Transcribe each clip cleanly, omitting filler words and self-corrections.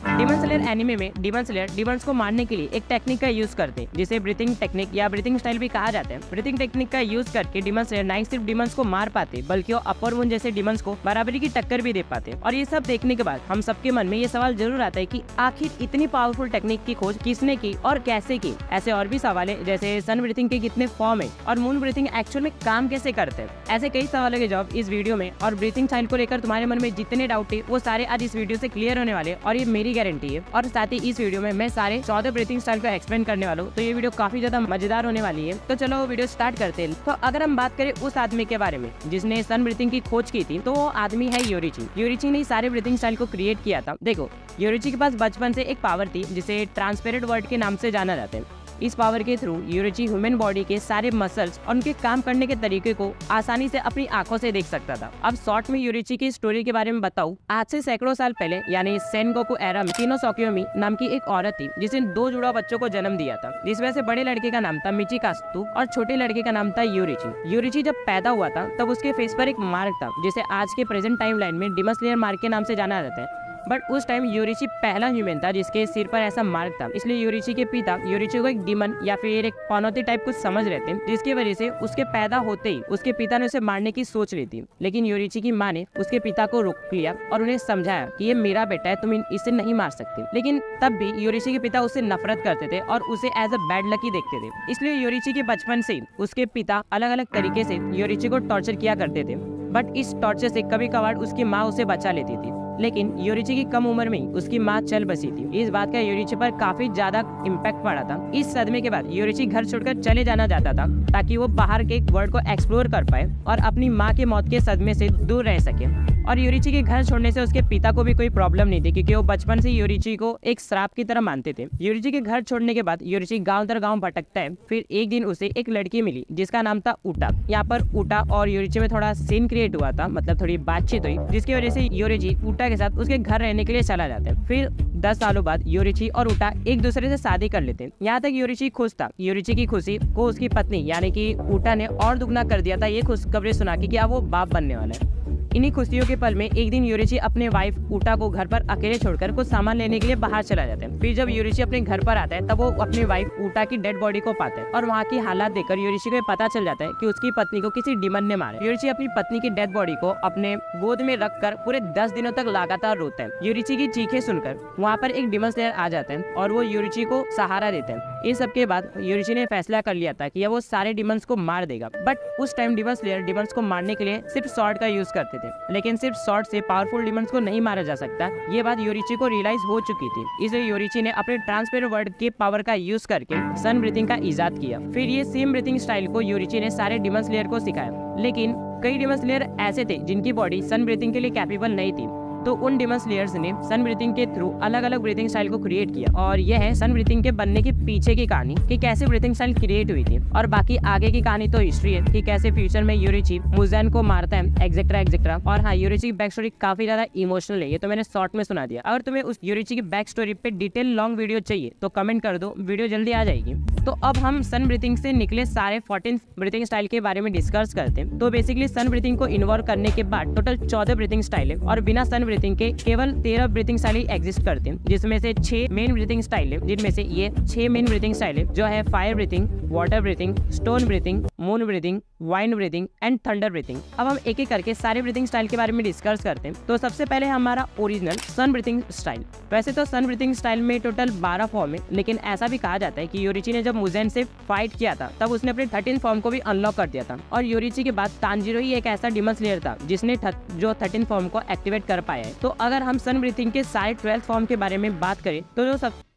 Demon slayer anime में demon slayer demons को मारने के लिए एक टेक्निक का यूज करते हैं जिसे ब्रीथिंग टेक्निक या ब्रीथिंग स्टाइल भी कहा जाता है। ब्रीथिंग टेक्निक का यूज करके डीमन स्लेयर ना सिर्फ डीमंस को मार पाते बल्कि वो अपर मून जैसे डीमंस को बराबरी की टक्कर भी दे पाते। और ये सब देखने के बाद हम सबके मन में ये सवाल जरूर आता है कि आखिर इतनी पावरफुल टेक्निक की खोज किसने की और कैसे की। ऐसे और भी सवाल है जैसे सन ब्रीथिंग के कितने फॉर्म है और मून ब्रीथिंग एक्चुअल में काम कैसे करते हैं। ऐसे कई सवालों के जवाब इस वीडियो में और ब्रीथिंग स्टाइल को लेकर तुम्हारे मन में जितने डाउट है वो सारे आज इस वीडियो से क्लियर होने वाले और ये मेरी गारंटी है। और साथ ही इस वीडियो में मैं सारे 14 ब्रीथिंग स्टाइल को एक्सप्लेन करने वाला हूँ, तो ये वीडियो काफी ज्यादा मजेदार होने वाली है। तो चलो वीडियो स्टार्ट करते हैं। तो अगर हम बात करें उस आदमी के बारे में जिसने सन ब्रीथिंग की खोज की थी तो वो आदमी है योरीची। योरीची ने सारे ब्रीथिंग स्टाइल को क्रिएट किया था। देखो, योरीची के पास बचपन से एक पावर थी जिसे ट्रांसपेरेंट वर्ड के नाम से जाना जाता है। इस पावर के थ्रू योरीची ह्यूमन बॉडी के सारे मसल्स और उनके काम करने के तरीके को आसानी से अपनी आंखों से देख सकता था। अब शॉर्ट में योरीची की स्टोरी के बारे में बताऊं, आज से सैकड़ों साल पहले यानी सेनगोकू एरा में किनोसोकियोमी नाम की एक औरत थी जिसने 2 जुड़वा बच्चों को जन्म दिया था, जिस वजह से बड़े लड़के का नाम था मिचिकात्सु और छोटे लड़के का नाम था योरीची। योरीची जब पैदा हुआ था तब उसके फेस पर एक मार्क था जिसे आज के प्रेजेंट टाइम लाइन में डीमन स्लेयर मार्क के नाम से जाना जाता है। बट उस टाइम योरीची पहला ह्यूमन था जिसके सिर पर ऐसा मार्क था, इसलिए योरीची के पिता योरीची को एक डीमन या फिर एक पनौती टाइप कुछ समझ रहे थे, जिसकी वजह से उसके पैदा होते ही उसके पिता ने उसे मारने की सोच ली थी। लेकिन योरीची की माँ ने उसके पिता को रोक लिया और उन्हें समझाया कि ये मेरा बेटा है, तुम इसे नहीं मार सकते। लेकिन तब भी योरीची के पिता उससे नफरत करते थे और उसे एज अ बैड लकी देखते थे, इसलिए योरीची के बचपन से उसके पिता अलग अलग तरीके से योरीची को टॉर्चर किया करते थे। बट इस टॉर्चर से कभी कभार उसकी माँ उसे बचा लेती थी, लेकिन योरीची की कम उम्र में उसकी माँ चल बसी थी। इस बात का योरीची पर काफी ज्यादा इम्पैक्ट पड़ा था। इस सदमे के बाद योरीची घर छोड़कर चले जाना चाहता था ताकि वो बाहर के वर्ल्ड को एक्सप्लोर कर पाए और अपनी माँ के मौत के सदमे से दूर रह सके। और योरीची के घर छोड़ने से उसके पिता को भी कोई प्रॉब्लम नहीं थी क्योंकि वो बचपन से योरीची को एक श्राप की तरह मानते थे। योरीची के घर छोड़ने के बाद योरीची गांव दर गांव भटकता है। फिर एक दिन उसे एक लड़की मिली जिसका नाम था ऊटा। यहाँ पर ऊटा और योरीची में थोड़ा सीन क्रिएट हुआ था, मतलब थोड़ी बातचीत हुई, जिसकी वजह से योरीची ऊटा के साथ उसके घर रहने के लिए चला जाता है। फिर 10 सालों बाद योरीची और ऊटा एक दूसरे से शादी कर लेते हैं। यहाँ तक योरीची खुश था। योरीची की खुशी को उसकी पत्नी यानी कि ऊटा ने और दुगना कर दिया था ये खुशखबरी सुना के कि अब वो बाप बनने वाला है। इन्हीं खुशियों के पल में एक दिन योरीची अपने वाइफ ऊटा को घर पर अकेले छोड़कर कुछ सामान लेने के लिए बाहर चला जाता है। फिर जब योरीची अपने घर पर आता है तब वो अपनी वाइफ ऊटा की डेड बॉडी को पाता है और वहाँ की हालात देखकर योरीची को पता चल जाता है कि उसकी पत्नी को किसी डीमन ने मारा। योरीची अपनी पत्नी की डेड बॉडी को अपने गोद में रखकर पूरे 10 दिनों तक लगातार रोता है। योरीची की चीखें सुनकर वहाँ पर एक डीमन स्लेयर आ जाता है और वो योरीची को सहारा देता है। इन सब के बाद योरीची ने फैसला कर लिया था कि वो सारे डीमंस को मार देगा। बट उस टाइम डीमन स्लेयर डीमंस को मारने के लिए सिर्फ स्वॉर्ड का यूज करते थे, लेकिन सिर्फ स्वॉर्ड से पावरफुल डीमंस को नहीं मारा जा सकता। ये बात योरीची को रियलाइज हो चुकी थी, इसलिए योरीची ने अपने ट्रांसपेरेंट वर्ड के पावर का यूज करके सन ब्रीथिंग का इजाद किया। फिर ये सेम ब्रीथिंग स्टाइल को योरीची ने सारे डीमन स्लेयर को सिखाया। लेकिन कई डीमन स्लेयर ऐसे थे जिनकी बॉडी सन ब्रीथिंग के लिए कैपेबल नहीं थी, तो उन डीमन स्लेयर्स ने सन ब्रीथिंग के थ्रू अलग अलग ब्रीथिंग स्टाइल को क्रिएट किया। और यह है सन ब्रीथिंग के बनने के पीछे की कहानी कि कैसे ब्रीथिंग स्टाइल क्रिएट हुई थी। और बाकी आगे की कहानी तो हिस्ट्री है कि कैसे फ्यूचर में योरीची मुजेन को मारता है, एक्सेट्रा एक्सेट्रा। और हाँ, योरीची की बैक स्टोरी काफी ज्यादा इमोशनल है, ये तो मैंने शॉर्ट में सुना दिया। अगर तुम्हें उस योरीची की बैक स्टोरी पे डिटेल लॉन्ग वीडियो चाहिए तो कमेंट कर दो, वीडियो जल्दी आ जाएगी। तो अब हम सन ब्रीथिंग से निकले सारे 14 ब्रीथिंग स्टाइल के बारे में डिस्कस करते हैं। तो बेसिकली सन ब्रीथिंग को इन्वॉल्व करने के बाद टोटल 14 ब्रीथिंग स्टाइल है और बिना सन ब्रीथिंग के केवल 13 ब्रीथिंग स्टाइल ही एग्जिस्ट करते हैं, जिसमें से 6 मेन ब्रीथिंग स्टाइल है, जिनमें से ये 6 मेन ब्रीथिंग स्टाइल है जो है fire breathing, water breathing, stone breathing, moon breathing, wind breathing and thunder breathing. अब हम एक एक करके सारे ब्रीथिंग स्टाइल के बारे में डिस्कस करते हैं। तो सबसे पहले हमारा ओरिजिनल सन ब्रीथिंग स्टाइल। वैसे तो सन ब्रीथिंग स्टाइल में टोटल 12 फॉर्म है, लेकिन ऐसा भी कहा जाता है कि योरीची ने जब मुजेन से फाइट किया था तब उसने अपने 13 फॉर्म को भी अनलॉक कर दिया था। और योरीची के बाद तांजीरो ही एक ऐसा डीमन स्लेयर था जिसने जो 13 फॉर्म को एक्टिवेट कर पाया है। तो अगर हम सन ब्रीथिंग के सारे 12 फॉर्म के बारे में बात करें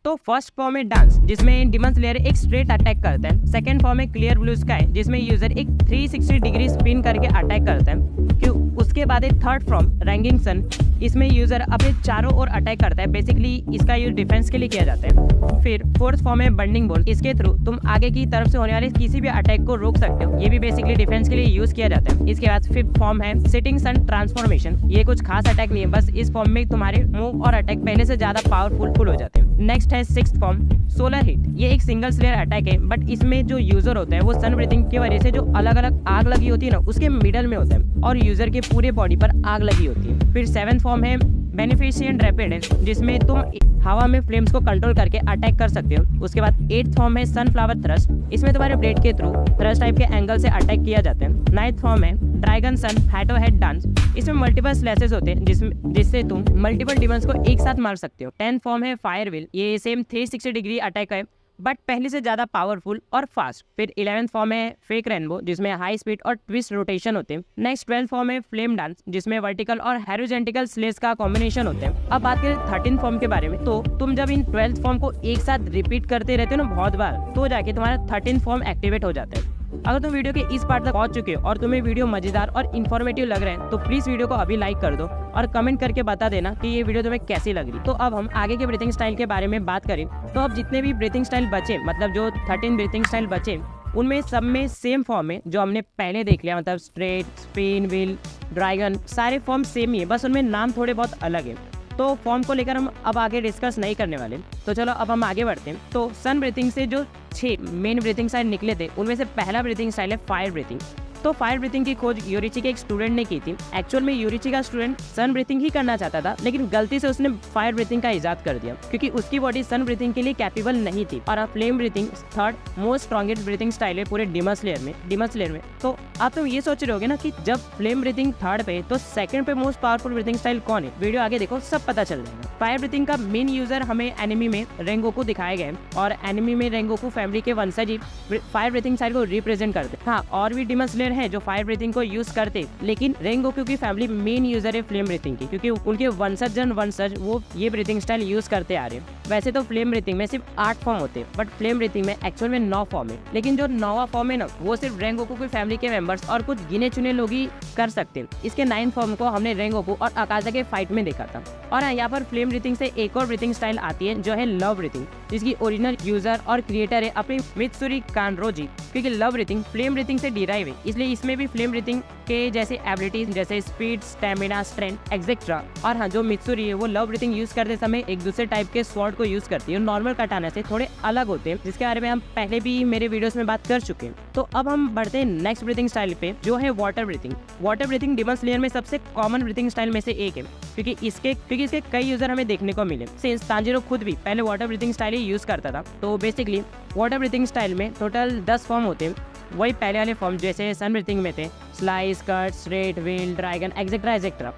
तो फर्स्ट फॉर्म है डांस, जिसमें डीमन स्लेयर एक स्ट्रेट अटैक करता है। सेकंड फॉर्म है क्लियर ब्लू स्काई, जिसमें यूजर एक 360 डिग्री स्पिन करके अटैक करता है। उसके बाद एक थर्ड फॉर्म रैंगिंग सन, इसमें यूजर अपने चारों ओर अटैक करता है। बेसिकली इसका यूज डिफेंस के लिए किया जाता है। फिर फोर्थ फॉर्म है बर्निंग बॉल, इसके थ्रू तुम आगे की तरफ से होने वाले किसी भी अटैक को रोक सकते हो, ये भी बेसिकली डिफेंस के लिए यूज किया जाता है। इसके बाद फिफ्थ फॉर्म है सिटिंग सन ट्रांसफॉर्मेशन, ये कुछ खास अटैक नहीं है, बस इस फॉर्म में तुम्हारे मूव और अटैक पहले से ज्यादा पावरफुल हो जाते हैं। नेक्स्ट है सिक्स्थ फॉर्म सोलर हिट, ये एक सिंगल स्लेयर अटैक है, बट इसमें जो यूजर होता है वो सन ब्रीथिंग की वजह से जो अलग अलग आग लगी होती है ना, उसके मिडल में होता है और यूजर के पूरे बॉडी पर आग लगी होती है। फिर सेवेंथ फॉर्म है बेनिफिशिएंट रैपिड है जिसमें तुम हवा में फ्लेम्स को कंट्रोल करके अटैक कर सकते हो। उसके बाद 8th फॉर्म है सनफ्लावर थ्रस्ट, इसमें तुम्हारे ब्लेड के थ्रू थ्रस्ट टाइप के एंगल से अटैक किया जाता है। 9th फॉर्म है dragon sun head to head dance, इसमें मल्टीपल स्लैशेस होते हैं जिससे तुम मल्टीपल डिमंस को एक साथ मार सकते हो। 10th फॉर्म है फायर व्हील, ये सेम 360 डिग्री अटैक है बट पहले से ज़्यादा पावरफुल और फास्ट। फिर 11th फॉर्म है फेक रेनबो, जिसमें हाई स्पीड और ट्विस्ट रोटेशन होते हैं। नेक्स्ट 12th फॉर्म है फ्लेम डांस, जिसमें वर्टिकल और हॉरिजॉन्टल स्लेस का कॉम्बिनेशन होते हैं। अब बात करें 13th फॉर्म के बारे में, तो तुम जब इन 12th फॉर्म को एक साथ रिपीट करते रहते हो ना बहुत बार, तो जाके तुम्हारा 13th फॉर्म एक्टिवेट हो जाता है। अगर तुम वीडियो के इस पार्ट तक पहुंच चुके हो और तुम्हें वीडियो मजेदार और इन्फॉर्मेटिव लग रहे हैं तो प्लीज वीडियो को अभी लाइक कर दो और कमेंट करके बता देना कि ये वीडियो तुम्हें कैसी लग रही। तो अब हम आगे के ब्रीथिंग स्टाइल के बारे में बात करें तो अब जितने भी ब्रीथिंग स्टाइल बचे, मतलब जो 13 ब्रीथिंग स्टाइल बचे, उनमें सब में सेम फॉर्म है जो हमने पहले देख लिया, मतलब स्ट्रेट, स्पिन, व्हील, ड्रैगन, सारे फॉर्म सेम ही है, बस उनमें नाम थोड़े बहुत अलग है। तो फॉर्म को लेकर हम अब आगे डिस्कस नहीं करने वाले। तो चलो अब हम आगे बढ़ते हैं। तो सन ब्रीथिंग से जो 6 मेन ब्रीथिंग स्टाइल निकले थे उनमें से पहला ब्रीथिंग स्टाइल है फायर ब्रीथिंग। तो फायर ब्रीथिंग की खोज यूरिची के एक स्टूडेंट ने की थी। एक्चुअल में यूरिची का स्टूडेंट सन ब्रीथिंग ही करना चाहता था, लेकिन गलती से उसने फायर ब्रीथिंग का इजाद कर दिया क्योंकि उसकी बॉडी सन ब्रीथिंग के लिए कैपेबल नहीं थी। और flame breathing third most strongest breathing style है पूरे डिमन स्लेयर में। तो आप तुम ये सोच रहे होगे ना कि जब फ्लेम ब्रीथिंग थर्ड पे तो सेकंड पे मोस्ट पावरफुल ब्रीथिंग स्टाइल कौन है? वीडियो आगे देखो, सब पता चल जाएगा। फायर ब्रीथिंग का मेन यूजर हमें एनिमी में रेंगोकू दिखाए गए और एनिमी में रेंगोकू फैमिली के वंशज ही फायर ब्रीथिंग स्टाइल को रिप्रेजेंट करते। हाँ, और भी डिमन स्लेयर है जो फायर ब्रीथिंग को यूज करते, लेकिन रेंगोकू की फैमिली मेन यूजर है फ्लेम ब्रीथिंग की क्योंकि उनके वंशज वो ये ब्रीथिंग स्टाइल यूज करते आ रहे हैं। वैसे तो फ्लेम ब्रीथिंग में सिर्फ 8 फॉर्म होते हैं बट फ्लेम ब्रीथिंग में एक्चुअल में 9 फॉर्म है, लेकिन जो 9वां फॉर्म है ना वो सिर्फ रेंगोकू की फैमिली के मेंबर्स और कुछ गिने चुने लोग ही कर सकते हैं। इसके 9 फॉर्म को हमने रेंगोकू और अकाजा के फाइट में देखा था। और यहाँ पर फ्लेम ब्रीथिंग से एक और ब्रीथिंग स्टाइल आती है जो है लव ब्रीथिंग, जिसकी ओरिजिनल यूजर और क्रिएटर है अपनी मित्सुरी कानरोजी, क्योंकि लव ब्रीथिंग फ्लेम ब्रीथिंग से डिराइव है, इसलिए इसमें भी फ्लेम ब्रीथिंग के जैसे एबिलिटीज जैसे स्पीड, स्टेमिना, स्ट्रेंथ एक्सेट्रा। और हाँ, जो मित्सुरी है वो लव ब्रीथिंग यूज करते समय एक दूसरे टाइप के स्वॉर्ड को यूज करती है, नॉर्मल कटाना से थोड़े अलग होते हैं, जिसके बारे में हम पहले भी मेरे वीडियोस में बात कर चुके हैं। तो अब हम बढ़ते हैं नेक्स्ट ब्रीथिंग स्टाइल पे जो है water breathing. Water breathing demon slayer में सबसे कॉमन ब्रीथिंग स्टाइल में से एक है क्योंकि इसके कई यूजर हमें देखने को मिले। सिंस तांजीरो खुद भी पहले वाटर ब्रीथिंग स्टाइल ही यूज करता था। तो बेसिकली वाटर ब्रीथिंग स्टाइल में टोटल 10 फॉर्म होते हैं, वही पहले वाले फॉर्म जैसे सन ब्रीथिंग में थे slice, cut, straight, wheel, dragon etcetera.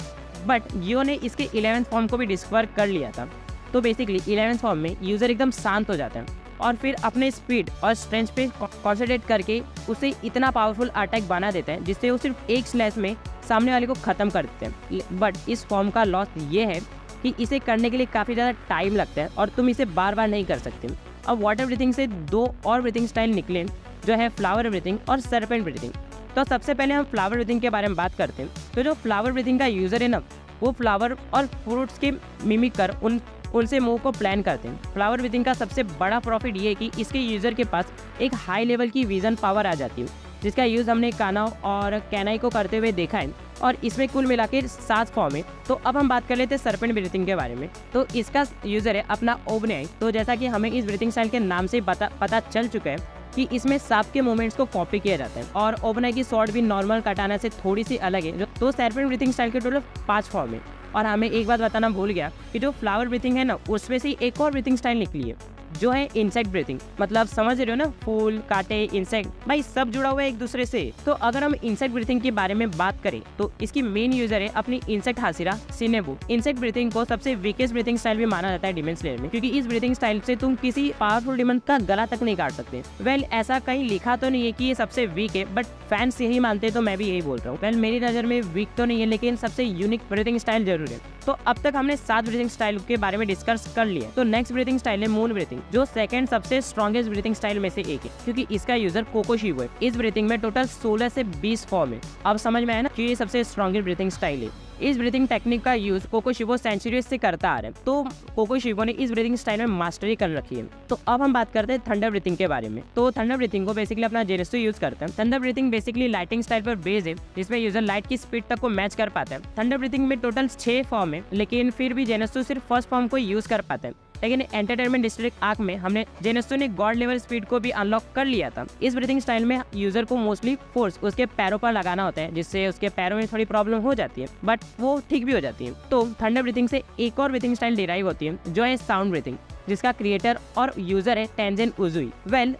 But Jio ने इसके 11th फॉर्म को भी डिस्कवर कर लिया था। तो बेसिकली 11th फॉर्म में यूजर एकदम शांत हो जाता है और फिर अपने स्पीड और स्ट्रेंथ पे कॉन्सेंट्रेट करके उसे इतना पावरफुल अटैक बना देता है जिससे वो सिर्फ एक स्लैश में सामने वाले को खत्म कर देते हैं। बट इस फॉर्म का लॉस ये है कि इसे करने के लिए काफ़ी ज़्यादा टाइम लगता है और तुम इसे बार बार नहीं कर सकते। अब वाटर ब्रीथिंग से 2 और ब्रीथिंग स्टाइल निकले जो है फ्लावर ब्रीथिंग और सरपेंट ब्रीथिंग। तो सबसे पहले हम फ्लावर ब्रीथिंग के बारे में बात करते हैं। तो जो फ्लावर ब्रीथिंग का यूजर है ना वो फ्लावर और फ्रूट्स के मिमिक कर उनसे मुंह को प्लान करते हैं। फ्लावर ब्रीथिंग का सबसे बड़ा प्रॉफिट ये है कि इसके यूजर के पास एक हाई लेवल की विजन पावर आ जाती है, जिसका यूज हमने कानाव और कैनाई को करते हुए देखा है और इसमें कुल मिलाकर 7 फॉर्म है। तो अब हम बात कर लेते हैं सरपेंट ब्रीथिंग के बारे में। तो इसका यूजर है अपना ओबनाई। तो जैसा कि हमें इस ब्रीथिंग स्टाइल के नाम से पता चल चुका है कि इसमें सांप के मूवमेंट्स को कॉपी किया जाता है और ओबनाई की शॉट भी नॉर्मल कटाना से थोड़ी सी अलग है। तो सरपेंट ब्रीथिंग स्टाइल के टोटल 5 फॉर्म है। और हमें एक बात बताना भूल गया कि जो फ्लावर ब्रीथिंग है ना उसमें से एक और ब्रीथिंग स्टाइल निकली है जो है इंसेक्ट ब्रीथिंग। मतलब समझ रहे हो ना, फूल, कांटे, इंसेक्ट, भाई सब जुड़ा हुआ है एक दूसरे से। तो अगर हम इंसेक्ट ब्रीथिंग के बारे में बात करें तो इसकी मेन यूजर है अपनी इंसेक्ट हासिरा सिनेबू। इंसेक्ट ब्रीथिंग को सबसे वीकेस्ट ब्रीथिंग स्टाइल भी माना जाता है डिमन स्लेयर में, क्योंकि इस ब्रीथिंग स्टाइल से तुम किसी पावरफुल डिमन का गला तक नहीं काट सकते। वेल ऐसा कहीं लिखा तो नहीं है कि ये सबसे वीक है, बट फैंस यही मानते तो मैं भी यही बोल रहा हूँ। वेल मेरी नजर में वीक तो नहीं है, लेकिन सबसे यूनिक ब्रीथिंग स्टाइल जरूर है। तो अब तक हमने 7 ब्रीथिंग स्टाइल के बारे में डिस्कस कर लिया। तो नेक्स्ट ब्रीथिंग स्टाइल है मून ब्रीथिंग, जो सेकंड सबसे स्ट्रॉन्गेस्ट ब्रीथिंग स्टाइल में से एक है, क्योंकि इसका यूजर कोकोशिबो है। इस ब्रीथिंग में टोटल 16 से 20 फॉर्म है। अब समझ में आया ना कि ये सबसे स्ट्रॉन्गेस्ट ब्रीथिंग स्टाइल है। इस ब्रीथिंग टेक्निक का यूज कोकोशिबो सेंचुरीज से करता आ रहा है, तो कोकोशिबो ने इस ब्रीथिंग स्टाइल में मास्टरी कर रखी है। तो अब हम बात करते हैं थंडर ब्रीथिंग के बारे में। तो थंडर ब्रीथिंग को बेसिकली अपना जेनेस्टो यूज करता है। Thunder breathing basically lighting style पर बेस्ड है, जिसमें यूजर लाइट की स्पीड तक को मैच कर पाता है। थंडर ब्रीथिंग में टोटल 6 फॉर्म है, लेकिन फिर भी जेनेस्टो सिर्फ फर्स्ट फॉर्म को यूज कर पाता है। लेकिन एंटरटेनमेंट डिस्ट्रिक्ट आर्क में हमने जेनेस्टो ने गॉड लेवल स्पीड को भी अनलॉक कर लिया था। इस ब्रीथिंग स्टाइल में यूजर को मोस्टली फोर्स उसके पैरों पर लगाना होता है, जिससे उसके पैरों में थोड़ी प्रॉब्लम हो जाती है, बट वो ठीक भी हो जाती है। तो थंडर ब्रीथिंग से एक और ब्रीथिंग स्टाइल डिराइव होती है, जो है साउंड ब्रीथिंग, जिसका क्रिएटर और यूजर है टेंजिन उजुई।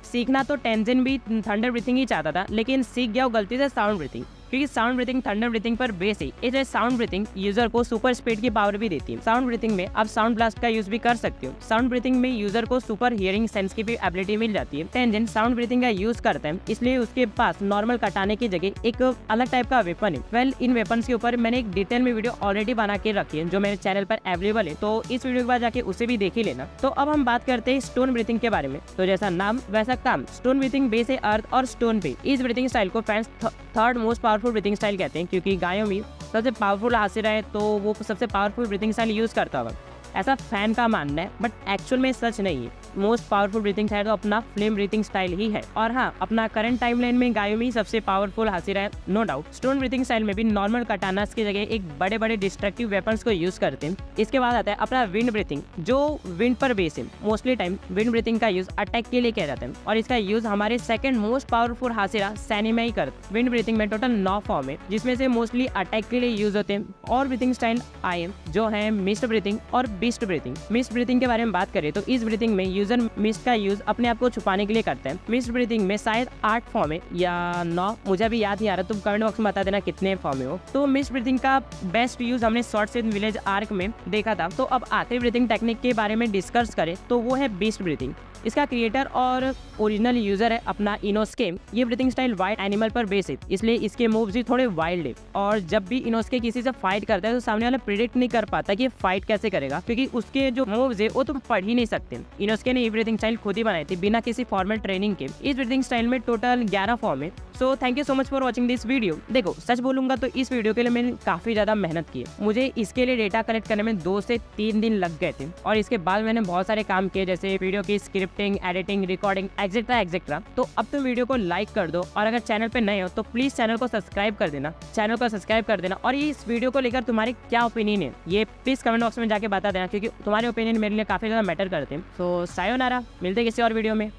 सीखना तो टेंजिन भी थंडर ब्रीथिंग ही चाहता था, लेकिन सीख गया वो गलती से साउंड ब्रीथिंग, क्योंकि साउंड ब्रीथिंग थंडर ब्रीथिंग पर बेस है। इसलिए साउंड ब्रीथिंग यूजर को सुपर स्पीड की पावर भी देती है। साउंड ब्रीथिंग में आप साउंड ब्लास्ट का यूज भी कर सकते हो। साउंड ब्रीथिंग में यूजर को सुपर हियरिंग सेंस की भी एबिलिटी मिल जाती है। टेंजिन साउंड ब्रीथिंग का यूज करता है, इसलिए उसके पास नॉर्मल कटाने की जगह एक अलग टाइप का वेपन है। इन वेपन्स के ऊपर मैंने एक डिटेल में वीडियो ऑलरेडी बना के रखी है, जो मेरे चैनल पर अवेलेबल है, तो इस वीडियो के बाद जाके उसे भी देख ही लेना। तो अब हम बात करते हैं स्टोन ब्रीथिंग के बारे में। तो जैसा नाम वैसा काम, स्टोन ब्रीथिंग बेस है अर्थ और स्टोन पे। इस ब्रीथिंग स्टाइल को fans third most powerful breathing style कहते हैं, क्योंकि गायों में सबसे पावरफुल हासिल है तो वो सबसे पावरफुल ब्रीथिंग स्टाइल यूज करता होगा, ऐसा फैन का मानना है, बट एक्चुअल में सच नहीं है। मोस्ट पावरफुल ब्रीथिंग स्टाइल तो अपना फ्लेम ब्रीथिंग स्टाइल ही है। और हाँ, अपना करंट टाइमलाइन में गायों में सबसे पावरफुल हासिल है, no doubt. Stone breathing style में भी नॉर्मल कटानास की जगह एक बड़े बड़े डिस्ट्रक्टिव वेपन्स को यूज करते हैं। इसके बाद आता है अपना विंड ब्रीथिंग, जो विंड पर बेस है। मोस्टली टाइम विंड ब्रीथिंग का यूज अटैक के लिए किया जाता है, और इसका यूज हमारे सेकंड मोस्ट पावरफुल हासिल सैनी में ही करते। विंड ब्रीथिंग में टोटल 9 फॉर्म है, जिसमें से मोस्टली अटैक के लिए यूज होते हैं। और ब्रीथिंग स्टाइल आए जो है मिस्ट ब्रीथिंग और बीस्ट ब्रीथिंग। मिस्ट ब्रीथिंग के बारे में बात करें तो इस ब्रीथिंग में यूजर मिस्ट का यूज अपने आप को छुपाने के लिए करते हैं। मिस्ट ब्रीथिंग में शायद 8 फॉर्म है या 9, मुझे अभी याद नहीं आ रहा, तुम कमेंट बॉक्स में बता देना कितने फॉर्म है वो। तो मिस्ट ब्रीथिंग का बेस्ट यूज हमने शॉर्ट इन विलेज आर्क में देखा था। तो अब आखिरी ब्रीथिंग टेक्निक के बारे में डिस्कस करें तो वो है बीस्ट ब्रीथिंग। इसका क्रिएटर और ओरिजिनल यूजर है अपना इनोस्के। ये ब्रीथिंग स्टाइल वाइल्ड एनिमल पर बेस है, इसलिए इसके मूव्स भी थोड़े वाइल्ड है। और जब भी इनोस्के किसी से फाइट करता है तो सामने वाला प्रिडिक्ट नहीं कर पाता कि फाइट कैसे करेगा, क्योंकि उसके जो मूव्स है वो तुम पढ़ ही नहीं सकते। इनोस्के ने ये ब्रीथिंग स्टाइल खुद ही बनाई थी बिना किसी फॉर्मल ट्रेनिंग के। इस ब्रीथिंग स्टाइल में टोटल 11 फॉर्म है। So thank you so much for watching this video. देखो, सच बोलूंगा तो इस वीडियो के लिए मैंने काफी ज्यादा मेहनत की है। मुझे इसके लिए डेटा कलेक्ट करने में 2 से 3 दिन लग गए थे, और इसके बाद मैंने बहुत सारे काम किए, जैसे वीडियो की स्क्रिप्टिंग, एडिटिंग, रिकॉर्डिंग, एक्सेट्रा। तो अब तुम वीडियो को लाइक कर दो, और अगर चैनल पे नए हो तो प्लीज चैनल को सब्सक्राइब कर देना। और ये इस वीडियो को लेकर तुम्हारे क्या ओपिनियन है ये प्लीज कमेंट बॉक्स में जाके बता देना, क्योंकि तुम्हारे ओपिनियन मेरे लिए काफी ज्यादा मैटर करते हैं। सो सायोनारा, मिलते किसी और वीडियो में।